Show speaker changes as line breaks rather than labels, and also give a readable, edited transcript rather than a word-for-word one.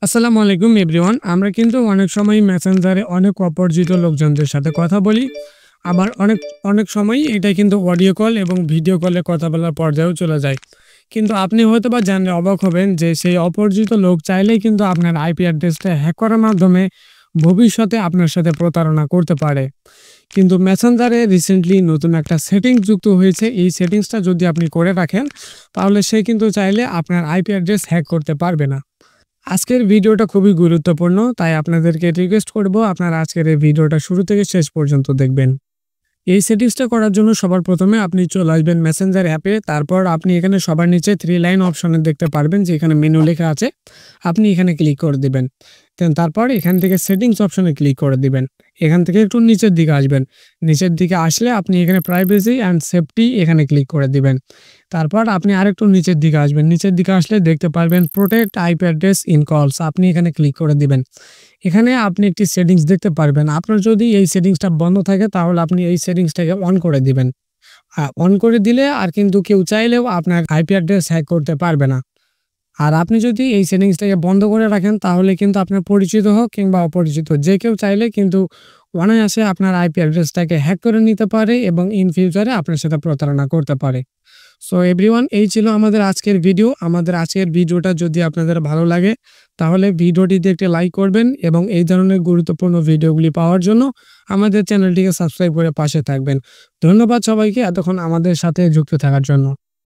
আসসালামু আলাইকুম এভরিওয়ান। আমরা কিন্তু অনেক সময় মেসেঞ্জারে অনেক অপরিচিত লোকজনদের সাথে কথা বলি। আবার অনেক অনেক সময় এটা কিন্তু অডিও কল এবং ভিডিও কলে কথা বলার পর্যায়েও চলে যায়। কিন্তু আপনি হয়তোবা জানলে অবাক হবেন যে সেই অপরিচিত লোক চাইলেই কিন্তু আপনার আইপি অ্যাড্রেসটা হ্যাক করার মাধ্যমে ভবিষ্যতে আপনার সাথে প্রতারণা করতে পারে। কিন্তু মেসেঞ্জারে রিসেন্টলি নতুন একটা সেটিংস যুক্ত হয়েছে। এই সেটিংসটা যদি আপনি করে রাখেন তাহলে সে কিন্তু চাইলে আপনার আইপি অ্যাড্রেস হ্যাক করতে পারবে না। আজকের ভিডিওটা খুবই গুরুত্বপূর্ণ, তাই আপনাদেরকে রিকোয়েস্ট করব আপনারা আজকের এই ভিডিওটা শুরু থেকে শেষ পর্যন্ত দেখবেন। এই সেটিংসটা করার জন্য সবার প্রথমে আপনি চলে আসবেন মেসেঞ্জার অ্যাপে। তারপর আপনি এখানে সবার নিচে 3 লাইন অপশনে দেখতে পারবেন যে এখানে মেনু লেখা আছে। আপনি এখানে ক্লিক করে দিবেন। তারপর এখান থেকে সেটিংস অপশনে ক্লিক করে দিবেন। এখান থেকে একটু নিচের দিকে আসবেন। নিচের দিকে আসলে আপনি এখানে প্রাইভেসি অ্যান্ড সেফটি এখানে ক্লিক করে দিবেন। তারপর আপনি আরেকটু নিচের দিকে আসবেন। নিচের দিকে আসলে দেখতে পারবেন প্রোটেক্ট আইপি অ্যাড্রেস ইন কলস। আপনি এখানে ক্লিক করে দিবেন। এখানে আপনি একটি সেটিংস দেখতে পারবেন। আপনার যদি এই সেটিংসটা বন্ধ থাকে তাহলে আপনি এই সেটিংসটাকে অন করে দিবেন। অন করে দিলে আর কিন্তু কেউ চাইলেও আপনার আইপি অ্যাড্রেস হ্যাক করতে পারবে না। আর আপনি যদি এই সেটিংসটাকে বন্ধ করে রাখেন তাহলে কিন্তু আপনার পরিচিত হোক কিংবা অপরিচিত যে কেউ চাইলে কিন্তু অনায়াসে আপনার আইপি অ্যাড্রেসটাকে হ্যাক করে নিতে পারে এবং ইন ফিউচারে আপনার সাথে প্রতারণা করতে পারে। সো এভরিওয়ান, এই ছিল আমাদের আজকের ভিডিও। আমাদের আজকের ভিডিওটা যদি আপনাদের ভালো লাগে তাহলে ভিডিওটিতে একটি লাইক করবেন এবং এই ধরনের গুরুত্বপূর্ণ ভিডিওগুলি পাওয়ার জন্য আমাদের চ্যানেলটিকে সাবস্ক্রাইব করে পাশে থাকবেন। ধন্যবাদ সবাইকে এতক্ষণ আমাদের সাথে যুক্ত থাকার জন্য।